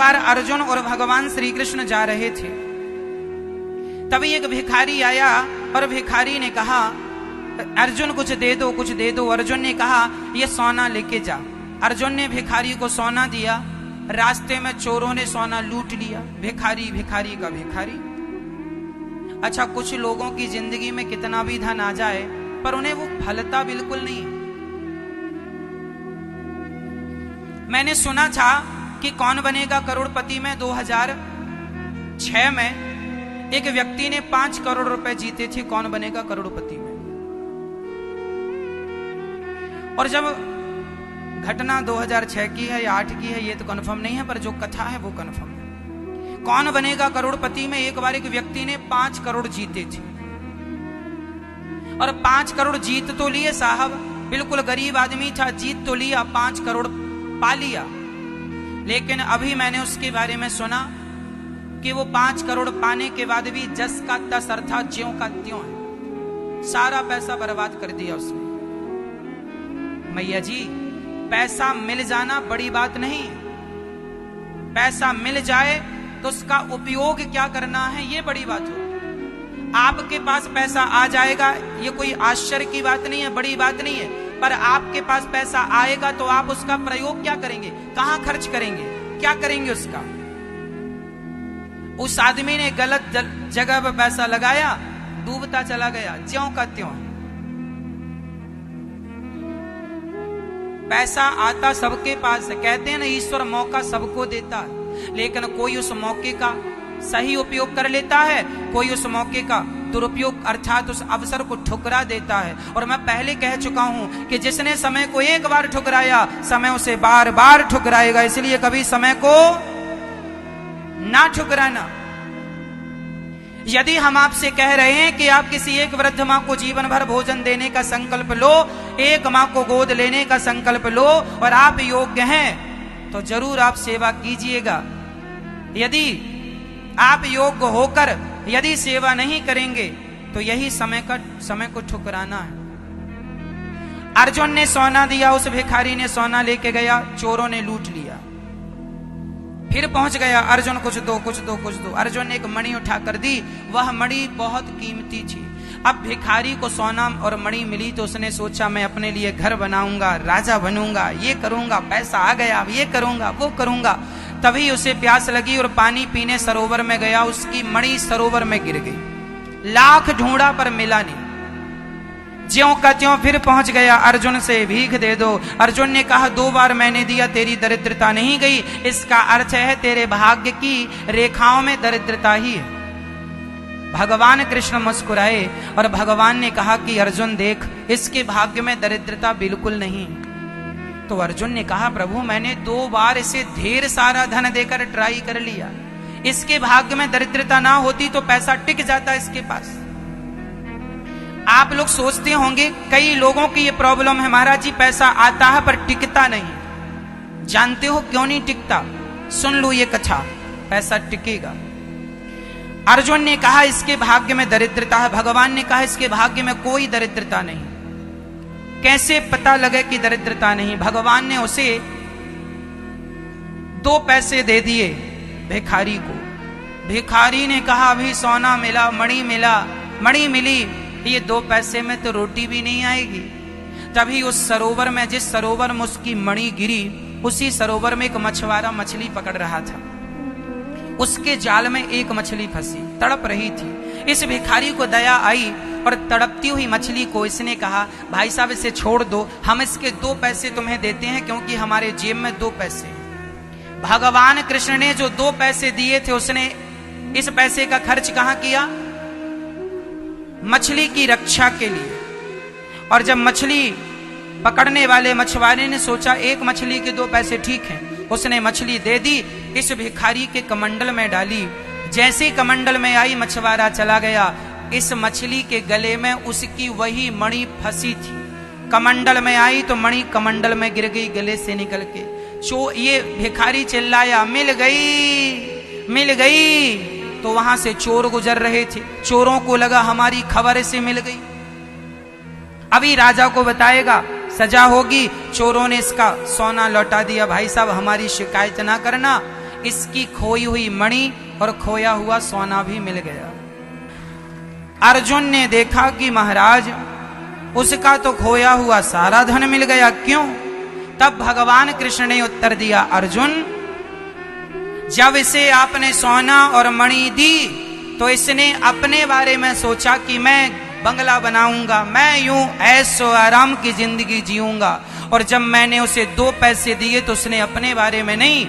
बार अर्जुन और भगवान श्री कृष्ण जा रहे थे, तभी एक भिखारी आया और भिखारी ने कहा अर्जुन कुछ दे दो, कुछ दे दो। अर्जुन ने कहा ये सोना लेके जा। अर्जुन ने भिखारी को सोना दिया। रास्ते में चोरों ने सोना लूट लिया। भिखारी भिखारी का भिखारी। अच्छा, कुछ लोगों की जिंदगी में कितना भी धन आ जाए पर उन्हें वो फलता बिल्कुल नहीं। मैंने सुना था कि कौन बनेगा करोड़पति में 2006 में एक व्यक्ति ने 5 करोड़ रुपए जीते थे कौन बनेगा करोड़पति में। और जब घटना 2006 की है या 8 की है ये तो कंफर्म नहीं है, पर जो कथा है वो कंफर्म है। कौन बनेगा करोड़पति में एक बार एक व्यक्ति ने 5 करोड़ जीते थे और 5 करोड़ जीत तो लिए साहब, बिल्कुल गरीब आदमी था, जीत तो लिया, 5 करोड़ पा लिया। लेकिन अभी मैंने उसके बारे में सुना कि वो 5 करोड़ पाने के बाद भी जस का तस अर्थात ज्यों का त्यों है, सारा पैसा बर्बाद कर दिया उसने। मैया जी, पैसा मिल जाना बड़ी बात नहीं, पैसा मिल जाए तो उसका उपयोग क्या करना है ये बड़ी बात हो। आपके पास पैसा आ जाएगा ये कोई आश्चर्य की बात नहीं है, बड़ी बात नहीं है, पर आपके पास पैसा आएगा तो आप उसका प्रयोग क्या करेंगे, कहां खर्च करेंगे, क्या करेंगे उसका। उस आदमी ने गलत जगह पर पैसा लगाया, डूबता चला गया, ज्यों का त्यों। पैसा आता सबके पास है, कहते हैं ना ईश्वर मौका सबको देता है, लेकिन कोई उस मौके का सही उपयोग कर लेता है, कोई उस मौके का दुरुपयोग अर्थात उस अवसर को ठुकरा देता है। और मैं पहले कह चुका हूं कि जिसने समय को एक बार ठुकराया समय उसे बार बार ठुकराएगा, इसलिए कभी समय को ना ठुकराना। यदि हम आपसे कह रहे हैं कि आप किसी एक वृद्ध मां को जीवन भर भोजन देने का संकल्प लो, एक मां को गोद लेने का संकल्प लो और आप योग्य हैं तो जरूर आप सेवा कीजिएगा। यदि आप योग्य होकर यदि सेवा नहीं करेंगे तो यही समय को ठुकराना है। अर्जुन ने सोना दिया, उस भिखारी ने सोना लेके गया, चोरों ने लूट लिया। फिर पहुंच गया, अर्जुन कुछ दो कुछ दो कुछ दो। अर्जुन ने एक मणि उठाकर दी, वह मणि बहुत कीमती थी। अब भिखारी को सोना और मणि मिली तो उसने सोचा मैं अपने लिए घर बनाऊंगा, राजा बनूंगा, ये करूंगा, पैसा आ गया, ये करूंगा, वो करूंगा। तभी उसे प्यास लगी और पानी पीने सरोवर में गया, उसकी मणि सरोवर में गिर गई। लाख ढूंढा पर मिला नहीं। ज्यों का त्यों फिर पहुंच गया, अर्जुन से भीख दे दो। अर्जुन ने कहा 2 बार मैंने दिया, तेरी दरिद्रता नहीं गई, इसका अर्थ है तेरे भाग्य की रेखाओं में दरिद्रता ही है। भगवान कृष्ण मुस्कुराए और भगवान ने कहा कि अर्जुन देख, इसके भाग्य में दरिद्रता बिल्कुल नहीं। तो अर्जुन ने कहा प्रभु मैंने 2 बार इसे ढेर सारा धन देकर ट्राई कर लिया, इसके भाग्य में दरिद्रता ना होती तो पैसा टिक जाता इसके पास। आप लोग सोचते होंगे कई लोगों की ये प्रॉब्लम है, महाराज जी पैसा आता है पर टिकता नहीं। जानते हो क्यों नहीं टिकता? सुन लो ये कथा, पैसा टिकेगा। अर्जुन ने कहा इसके भाग्य में दरिद्रता है, भगवान ने कहा इसके भाग्य में कोई दरिद्रता नहीं। कैसे पता लगे कि दरिद्रता नहीं? भगवान ने उसे 2 पैसे दे दिए भिखारी को। भिखारी ने कहा अभी सोना मिला, मणि मिला, मणि मिली, ये 2 पैसे में तो रोटी भी नहीं आएगी। तभी उस सरोवर में, जिस सरोवर में उसकी मणि गिरी, उसी सरोवर में एक मछुआरा मछली पकड़ रहा था। उसके जाल में एक मछली फंसी, तड़प रही थी। इस भिखारी को दया आई और तड़पती हुई मछली को इसने कहा भाई साहब इसे छोड़ दो, हम इसके 2 पैसे तुम्हें देते हैं क्योंकि हमारे जेब में 2 पैसे हैं। भगवान कृष्ण ने जो 2 पैसे दिए थे उसने इस पैसे का खर्च कहां किया? मछली की रक्षा के लिए। और जब मछली पकड़ने वाले मछुआरे ने सोचा एक मछली के 2 पैसे ठीक हैं, उसने मछली दे दी, इस भिखारी के कमंडल में डाली। जैसे कमंडल में आई मछुआरा चला गया, इस मछली के गले में उसकी वही मणि फंसी थी। कमंडल में आई तो मणि कमंडल में गिर गई गले से निकल के। ये भिखारी चिल्लाया मिल गई, मिल गई। तो वहां से चोर गुजर रहे थे, चोरों को लगा हमारी खबर से मिल गई, अभी राजा को बताएगा, सजा होगी। चोरों ने इसका सोना लौटा दिया। भाई साहब हमारी शिकायत ना करना, इसकी खोई हुई मणि और खोया हुआ सोना भी मिल गया। अर्जुन ने देखा कि महाराज उसका तो खोया हुआ सारा धन मिल गया, क्यों? तब भगवान कृष्ण ने उत्तर दिया, अर्जुन जब इसे आपने सोना और मणि दी तो इसने अपने बारे में सोचा कि मैं बंगला बनाऊंगा, मैं यूं ऐशो आराम की जिंदगी जीऊंगा। और जब मैंने उसे 2 पैसे दिए तो उसने अपने बारे में नहीं,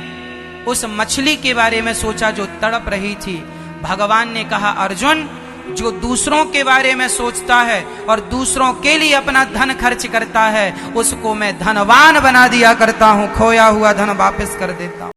उस मछली के बारे में सोचा जो तड़प रही थी। भगवान ने कहा, अर्जुन जो दूसरों के बारे में सोचता है और दूसरों के लिए अपना धन खर्च करता है उसको मैं धनवान बना दिया करता हूं, खोया हुआ धन वापस कर देता हूं।